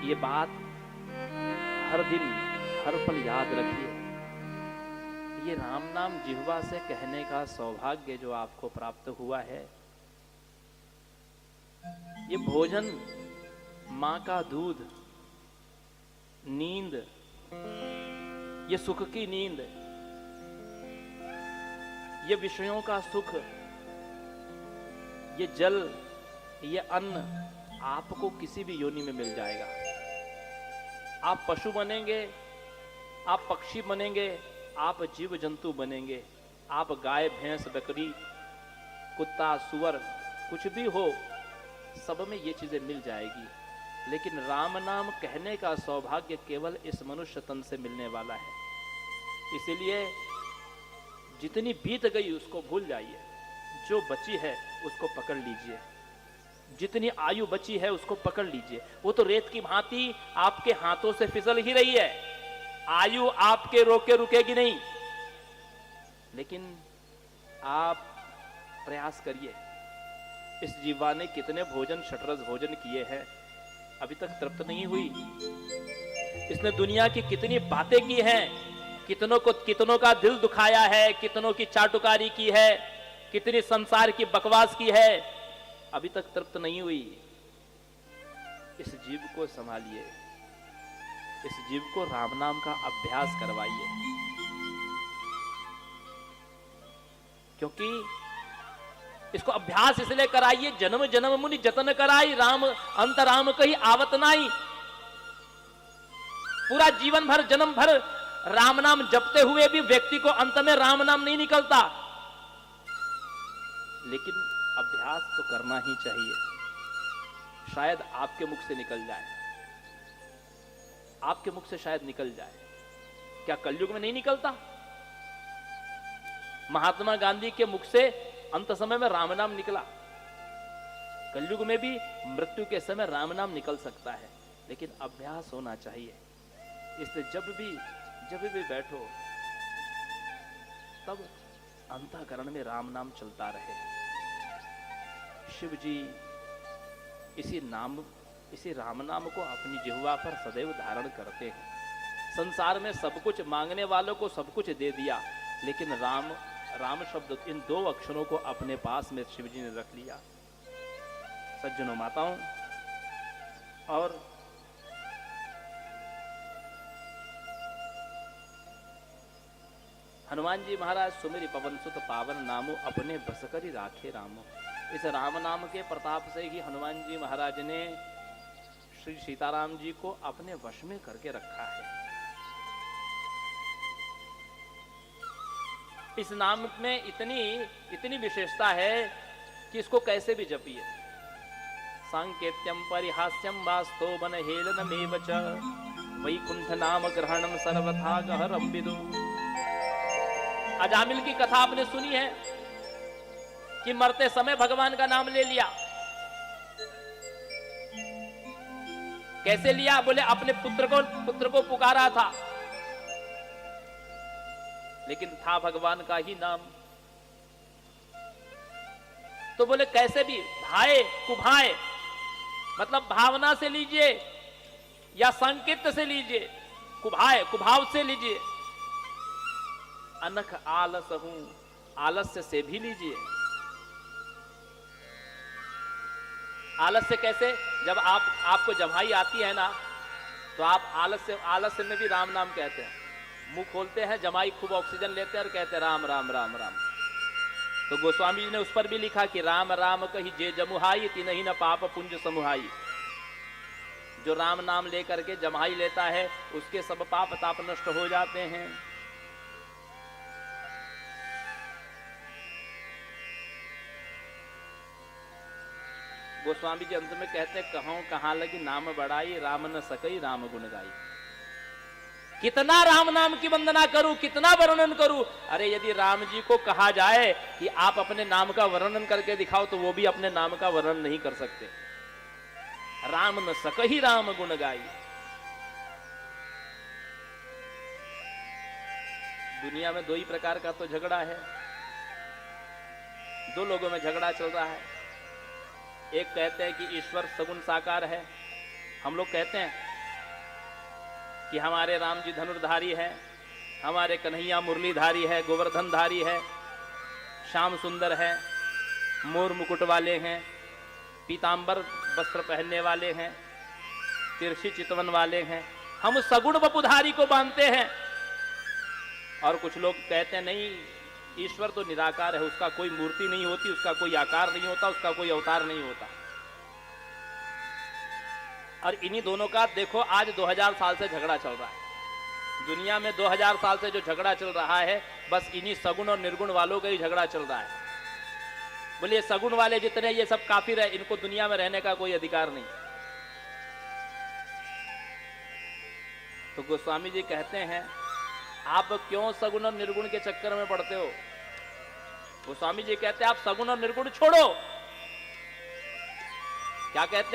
ये बात हर दिन हर पल याद रखिए। ये राम नाम जिह्वा से कहने का सौभाग्य जो आपको प्राप्त हुआ है, ये भोजन, मां का दूध, नींद, ये सुख की नींद, ये विषयों का सुख, ये जल, ये अन्न आपको किसी भी योनि में मिल जाएगा। आप पशु बनेंगे, आप पक्षी बनेंगे, आप जीव जंतु बनेंगे, आप गाय भैंस बकरी कुत्ता सुअर कुछ भी हो, सब में ये चीजें मिल जाएगी। लेकिन राम नाम कहने का सौभाग्य केवल इस मनुष्य तन से मिलने वाला है। इसीलिए जितनी बीत गई उसको भूल जाइए, जो बची है उसको पकड़ लीजिए, जितनी आयु बची है उसको पकड़ लीजिए। वो तो रेत की भांति आपके हाथों से फिसल ही रही है, आयु आपके रोके रुकेगी नहीं। लेकिन आप प्रयास करिए। इस जीवा ने कितने भोजन षटरस भोजन किए हैं, अभी तक तृप्त नहीं हुई। इसने दुनिया की कितनी बातें की हैं, कितनों का दिल दुखाया है, कितनों की चाटुकारी की है, कितनी संसार की बकवास की है, अभी तक तृप्त नहीं हुई। इस जीव को संभालिए, इस जीव को राम नाम का अभ्यास करवाइए, क्योंकि इसको अभ्यास इसलिए कराइए, जन्म जन्म मुनि जतन कराई, राम अंत राम कही आवत नाई। पूरा जीवन भर जन्म भर राम नाम जपते हुए भी व्यक्ति को अंत में राम नाम नहीं निकलता। लेकिन अभ्यास तो करना ही चाहिए, शायद आपके मुख से निकल जाए, आपके मुख से शायद निकल जाए। क्या कलयुग में नहीं निकलता? महात्मा गांधी के मुख से अंत समय में राम नाम निकला। कलयुग में भी मृत्यु के समय राम नाम निकल सकता है, लेकिन अभ्यास होना चाहिए। इसलिए जब भी बैठो तब अंतःकरण में राम नाम चलता रहे। शिव जी इसी राम नाम को अपनी जिह्वा पर सदैव धारण करते हैं। संसार में सब कुछ मांगने वालों को सब कुछ दे दिया, लेकिन राम शब्द, इन दो अक्षरों को अपने पास में शिव जी ने रख लिया। सज्जनों माताओं, और हनुमान जी महाराज सुमेरी पवन सुत पावन नामो अपने बस करी राखे रामो। इस राम नाम के प्रताप से ही हनुमान जी महाराज ने श्री सीताराम जी को अपने वश में करके रखा है। इस नाम में इतनी विशेषता है कि इसको कैसे भी जपिए। सांकेत्यम परिहास्यम वास्तो बन हेलन मेव च वैकुंठ नाम ग्रहणम सर्वथा गहरम विदु। अजामिल की कथा आपने सुनी है कि मरते समय भगवान का नाम ले लिया। कैसे लिया? बोले अपने पुत्र को पुकारा था, लेकिन था भगवान का ही नाम। तो बोले कैसे भी भाए कुभाए, मतलब भावना से लीजिए या संकेत से लीजिए, कुभाए कुभाव से लीजिए। अनख आलस हूं, आलस्य से भी लीजिए। आलस्य कैसे? जब आपको जमाई आती है ना, तो आप आलस्य में भी राम नाम कहते हैं। मुंह खोलते हैं, जमाई खूब ऑक्सीजन लेते हैं और कहते हैं राम राम राम राम। तो गोस्वामी जी ने उस पर भी लिखा कि राम राम कही जे जमुहाई तिनहि न पाप पुंज समुहाई। जो राम नाम लेकर के जमाई लेता है उसके सब पाप ताप नष्ट हो जाते हैं। गोस्वामी जी अंत में कहते हैं, कहूं कहां लगी नाम बढ़ाई, राम न सकई राम गुण गाई। कितना राम नाम की वंदना करूं, कितना वर्णन करूं। अरे यदि राम जी को कहा जाए कि आप अपने नाम का वर्णन करके दिखाओ, तो वो भी अपने नाम का वर्णन नहीं कर सकते। राम न सकई राम गुण गाई। दुनिया में दो ही प्रकार का तो झगड़ा है, दो लोगों में झगड़ा चल रहा है। एक कहते हैं कि ईश्वर सगुण साकार है, हम लोग कहते हैं, कि हमारे राम जी धनुर्धारी है, हमारे कन्हैया मुरलीधारी है, गोवर्धनधारी है, श्याम सुंदर है, मोर मुकुट वाले हैं, पीतांबर वस्त्र पहनने वाले हैं, तिरछी चितवन वाले हैं। हम उस सगुण वपुधारी को मानते हैं। और कुछ लोग कहते हैं नहीं, ईश्वर तो निराकार है, उसका कोई मूर्ति नहीं होती, उसका कोई आकार नहीं होता, उसका कोई अवतार नहीं होता। और इन्हीं दोनों का देखो आज 2000 साल से झगड़ा चल रहा है दुनिया में। 2000 साल से जो झगड़ा चल रहा है, बस इन्हीं सगुण और निर्गुण वालों का ही झगड़ा चल रहा है। बोलिए सगुण वाले जितने ये सब काफिर है, इनको दुनिया में रहने का कोई अधिकार नहीं। तो गोस्वामी जी कहते हैं आप क्यों सगुण और निर्गुण के चक्कर में पड़ते हो। गोस्वामी जी कहते हैं आप सगुण और निर्गुण छोड़ो। क्या कहते हैं